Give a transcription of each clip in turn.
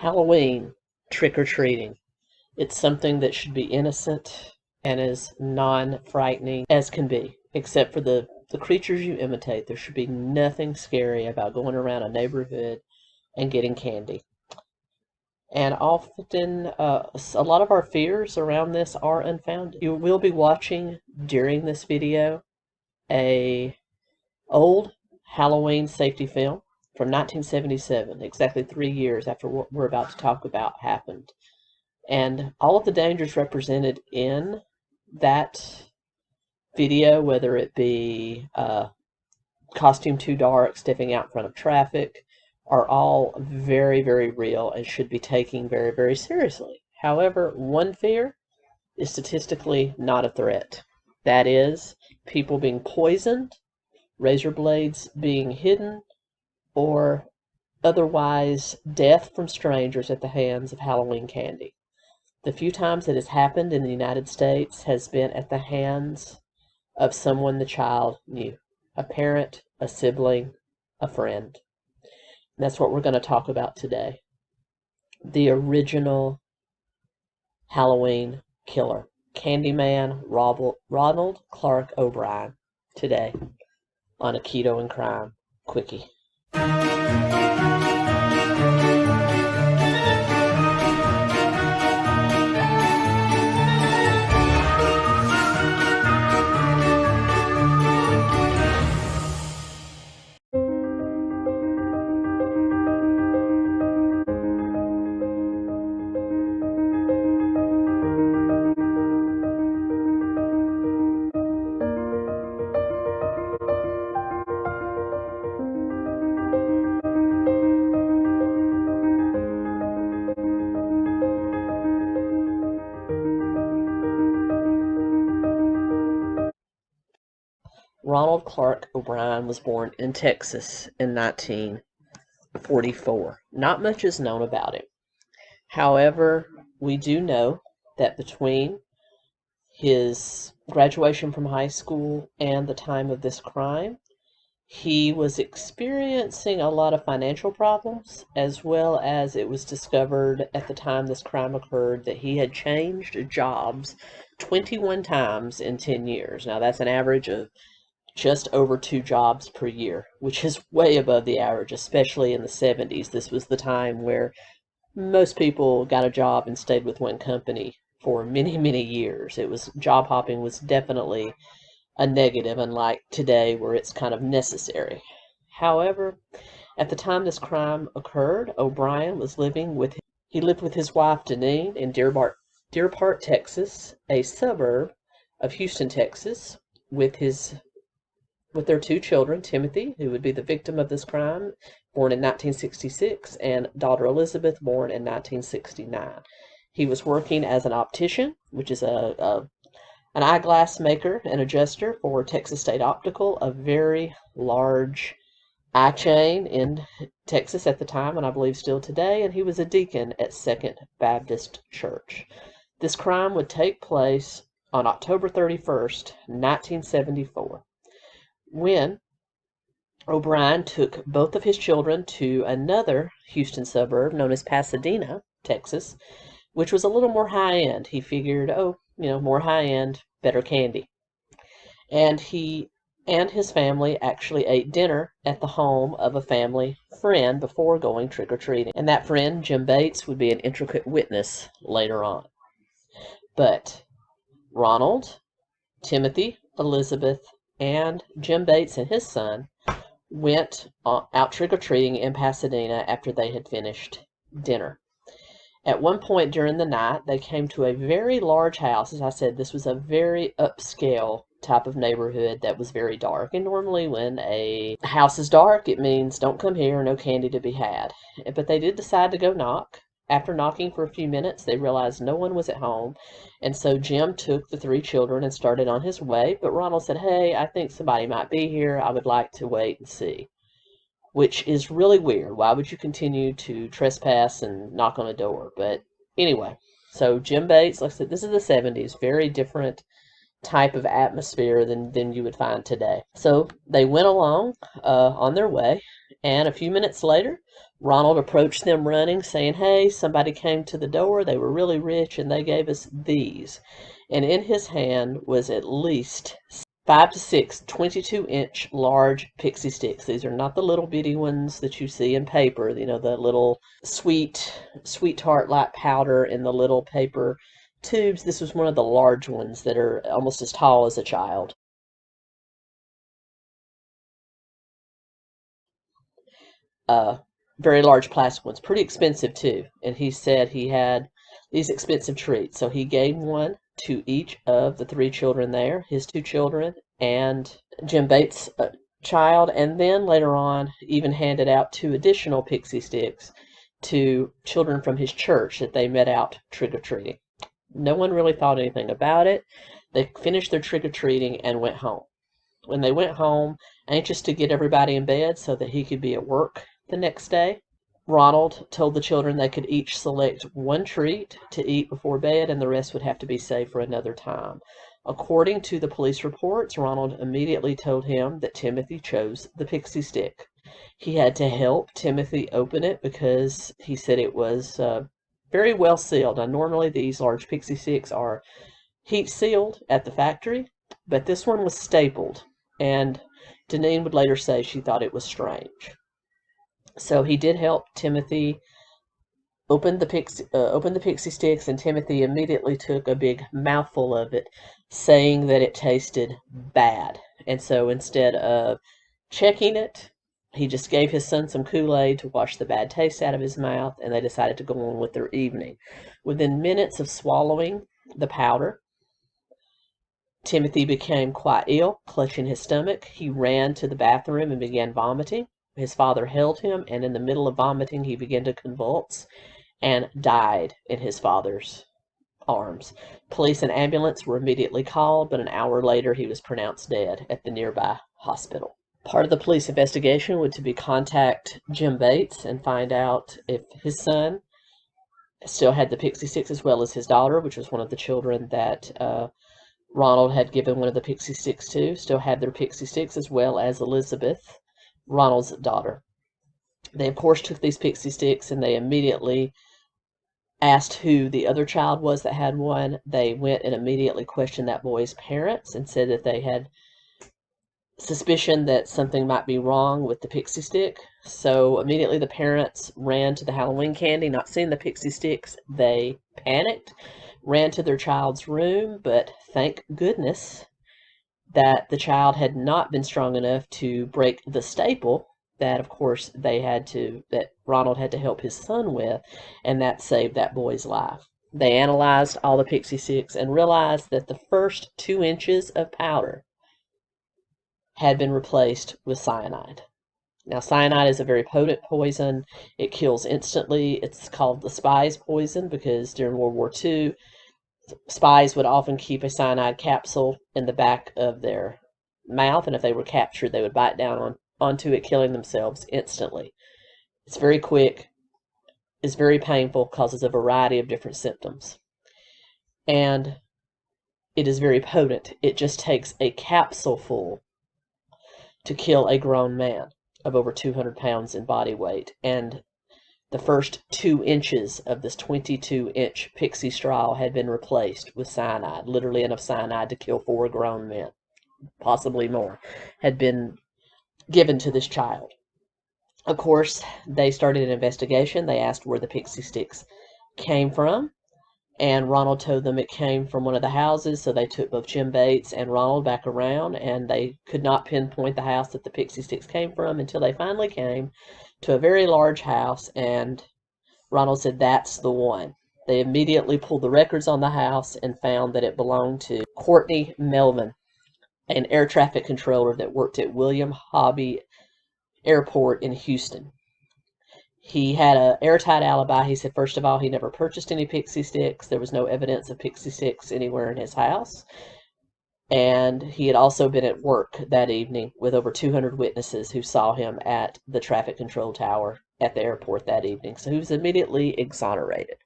Halloween, trick-or-treating. It's something that should be innocent and as non-frightening as can be, except for the creatures you imitate. There should be nothing scary about going around a neighborhood and getting candy. And often, a lot of our fears around this are unfounded. You will be watching during this video a old Halloween safety film from 1977, exactly 3 years after what we're about to talk about happened. And all of the dangers represented in that video, whether it be costume too dark, stepping out in front of traffic, are all very, very real and should be taken very, very seriously. However, one fear is statistically not a threat. That is, people being poisoned, razor blades being hidden, or otherwise death from strangers at the hands of Halloween candy. The few times it has happened in the United States has been at the hands of someone the child knew. A parent, a sibling, a friend. And that's what we're going to talk about today. The original Halloween killer. Candyman Ronald Clark O'Bryan. Today on a Keto and Crime Quickie. Ronald Clark O'Bryan was born in Texas in 1944. Not much is known about him. However, we do know that between his graduation from high school and the time of this crime, he was experiencing a lot of financial problems, as well as it was discovered at the time this crime occurred that he had changed jobs 21 times in 10 years. Now, that's an average of just over 2 jobs per year, which is way above the average, especially in the 70s. This was the time where most people got a job and stayed with one company for many, many years. Job hopping was definitely a negative, unlike today where it's kind of necessary. However, at the time this crime occurred, O'Bryan was living with his wife Deneen in Deer Park, Texas, a suburb of Houston, Texas, with their 2 children, Timothy, who would be the victim of this crime, born in 1966, and daughter Elizabeth, born in 1969. He was working as an optician, which is an eyeglass maker and adjuster for Texas State Optical, a very large eye chain in Texas at the time, and I believe still today, and he was a deacon at Second Baptist Church. This crime would take place on October 31st, 1974. When O'Bryan took both of his children to another Houston suburb known as Pasadena, Texas, which was a little more high-end. He figured, more high-end, better candy. And he and his family actually ate dinner at the home of a family friend before going trick-or-treating. And that friend, Jim Bates, would be an intricate witness later on. But Ronald, Timothy, Elizabeth, and Jim Bates and his son went out trick-or-treating in Pasadena after they had finished dinner. At one point during the night, they came to a very large house. As I said, this was a very upscale type of neighborhood that was very dark. And normally when a house is dark, it means don't come here, no candy to be had. But they did decide to go knock. After knocking for a few minutes, they realized no one was at home, and so Jim took the 3 children and started on his way, but Ronald said, "Hey, I think somebody might be here. I would like to wait and see," which is really weird. Why would you continue to trespass and knock on a door? But anyway, so Jim Bates, like I said, this is the 70s, very different type of atmosphere than you would find today. So they went along on their way, and a few minutes later, Ronald approached them running, saying, "Hey, somebody came to the door. They were really rich, and they gave us these." And in his hand was at least 5 to 6 22-inch large Pixy Stix. These are not the little bitty ones that you see in paper, you know, the little sweet tart-like powder in the little paper tubes. This was one of the large ones that are almost as tall as a child. Very large plastic ones, pretty expensive too. And he said he had these expensive treats. So he gave one to each of the 3 children there, his 2 children and Jim Bates' child, and then later on even handed out 2 additional Pixy Stix to children from his church that they met out trick-or-treating. No one really thought anything about it. They finished their trick-or-treating and went home. When they went home, anxious to get everybody in bed so that he could be at work the next day, Ronald told the children they could each select one treat to eat before bed and the rest would have to be saved for another time. According to the police reports, Ronald immediately told him that Timothy chose the Pixy Stick. He had to help Timothy open it because he said it was very well sealed. Now, normally these large Pixy Stix are heat sealed at the factory, but this one was stapled, and Deneen would later say she thought it was strange. So he did help Timothy open the Pixy Stix, and Timothy immediately took a big mouthful of it, saying that it tasted bad. And so instead of checking it, he just gave his son some Kool-Aid to wash the bad taste out of his mouth, and they decided to go on with their evening. Within minutes of swallowing the powder, Timothy became quite ill, clutching his stomach. He ran to the bathroom and began vomiting. His father held him, and in the middle of vomiting, he began to convulse and died in his father's arms. Police and ambulance were immediately called, but an hour later, he was pronounced dead at the nearby hospital. Part of the police investigation would to be contact Jim Bates and find out if his son still had the Pixy Stix as well as his daughter, which was one of the children that Ronald had given one of the Pixy Stix to, still had their Pixy Stix as well as Elizabeth, Ronald's daughter. They, of course, took these Pixy Stix and they immediately asked who the other child was that had one. They went and immediately questioned that boy's parents and said that they had suspicion that something might be wrong with the Pixy Stick. So immediately the parents ran to the Halloween candy. Not seeing the Pixy Stix, they panicked, ran to their child's room, but thank goodness that the child had not been strong enough to break the staple that, of course, that Ronald had to help his son with, and that saved that boy's life. They analyzed all the Pixy Stix and realized that the first 2 inches of powder had been replaced with cyanide. Now, cyanide is a very potent poison. It kills instantly. It's called the spy's poison because during World War II, spies would often keep a cyanide capsule in the back of their mouth, and if they were captured, they would bite down onto it, killing themselves instantly. It's very quick, is very painful, causes a variety of different symptoms, and it is very potent. It just takes a capsule full to kill a grown man of over 200 pounds in body weight, and the first 2 inches of this 22-inch Pixy straw had been replaced with cyanide. Literally enough cyanide to kill 4 grown men, possibly more, had been given to this child. Of course, they started an investigation. They asked where the Pixy Stix came from, and Ronald told them it came from one of the houses, so they took both Jim Bates and Ronald back around, and they could not pinpoint the house that the Pixy Stix came from until they finally came to a very large house, and Ronald said, "That's the one." They immediately pulled the records on the house and found that it belonged to Courtney Melvin, an air traffic controller that worked at William Hobby Airport in Houston. He had an airtight alibi. He said, first of all, he never purchased any Pixy Stix. There was no evidence of Pixy Stix anywhere in his house. And he had also been at work that evening with over 200 witnesses who saw him at the traffic control tower at the airport that evening. So he was immediately exonerated.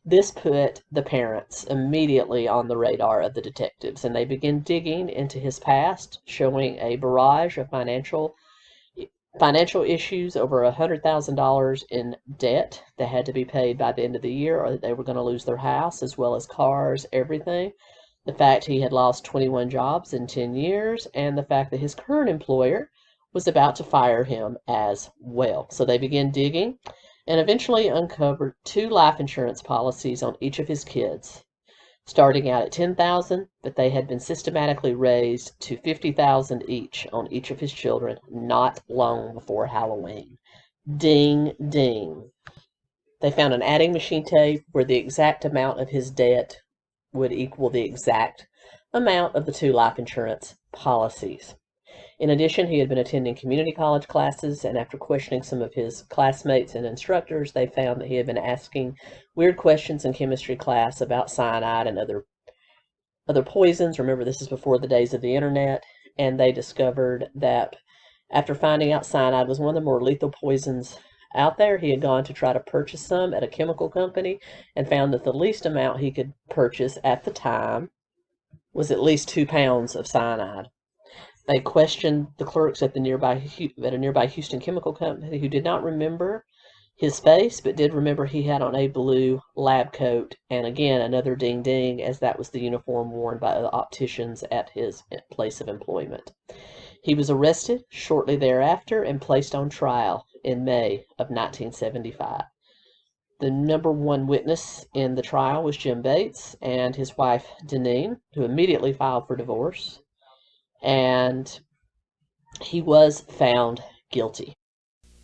This put the parents immediately on the radar of the detectives, and they began digging into his past, showing a barrage of financial issues, over $100,000 in debt that had to be paid by the end of the year, or they were going to lose their house, as well as cars, everything. The fact he had lost 21 jobs in 10 years, and the fact that his current employer was about to fire him as well. So they began digging and eventually uncovered 2 life insurance policies on each of his kids, starting out at $10,000, but they had been systematically raised to $50,000 each on each of his children not long before Halloween. Ding, ding. They found an adding machine tape where the exact amount of his debt would equal the exact amount of the 2 life insurance policies. In addition, he had been attending community college classes, and after questioning some of his classmates and instructors, they found that he had been asking weird questions in chemistry class about cyanide and other poisons. Remember, this is before the days of the internet, and they discovered that after finding out cyanide was one of the more lethal poisons out there, he had gone to try to purchase some at a chemical company and found that the least amount he could purchase at the time was at least 2 pounds of cyanide. They questioned the clerks at a nearby Houston chemical company, who did not remember his face, but did remember he had on a blue lab coat. And again, another ding ding, as that was the uniform worn by the opticians at his place of employment. He was arrested shortly thereafter and placed on trial in May of 1975. The number 1 witness in the trial was Jim Bates and his wife, Deneen, who immediately filed for divorce. And he was found guilty.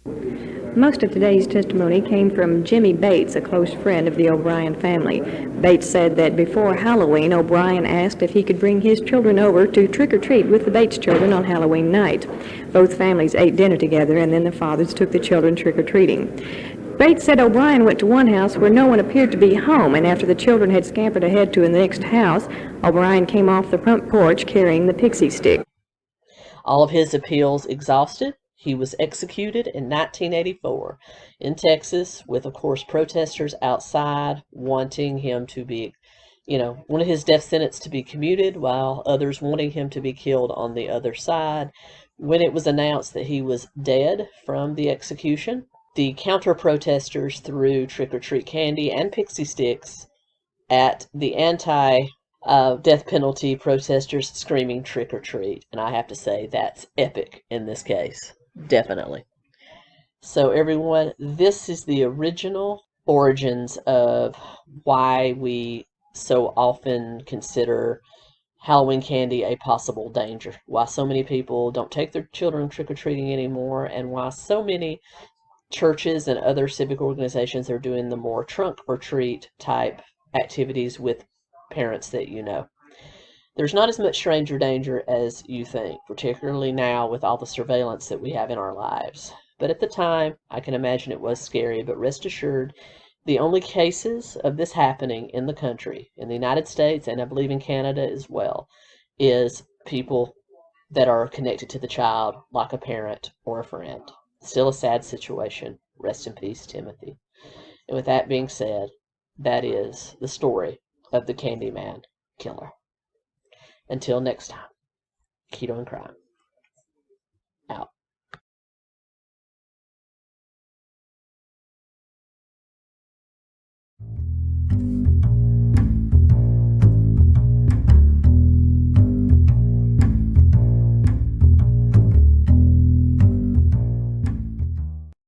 Most of today's testimony came from Jimmy Bates, a close friend of the O'Bryan family. Bates said that before Halloween, O'Bryan asked if he could bring his children over to trick-or-treat with the Bates children on Halloween night. Both families ate dinner together, and then the fathers took the children trick-or-treating. Bates said O'Bryan went to one house where no one appeared to be home, and after the children had scampered ahead to the next house, O'Bryan came off the front porch carrying the Pixy Stix. All of his appeals exhausted, he was executed in 1984 in Texas, with, of course, protesters outside wanting him to be, one of his death sentence to be commuted, while others wanting him to be killed on the other side. When it was announced that he was dead from the execution, the counter-protesters threw trick-or-treat candy and Pixy Stix at the anti-death penalty protesters, screaming trick-or-treat. And I have to say, that's epic in this case. Definitely. So everyone, this is the original origins of why we so often consider Halloween candy a possible danger. Why so many people don't take their children trick-or-treating anymore, and why so many churches and other civic organizations are doing the more trunk-or-treat type activities with parents that you know. There's not as much stranger danger as you think, particularly now with all the surveillance that we have in our lives. But at the time, I can imagine it was scary, but rest assured, the only cases of this happening in the country, in the United States, and I believe in Canada as well, is people that are connected to the child, like a parent or a friend. Still a sad situation. Rest in peace, Timothy. And with that being said, that is the story of the Candyman killer. Until next time, Keto and Crime.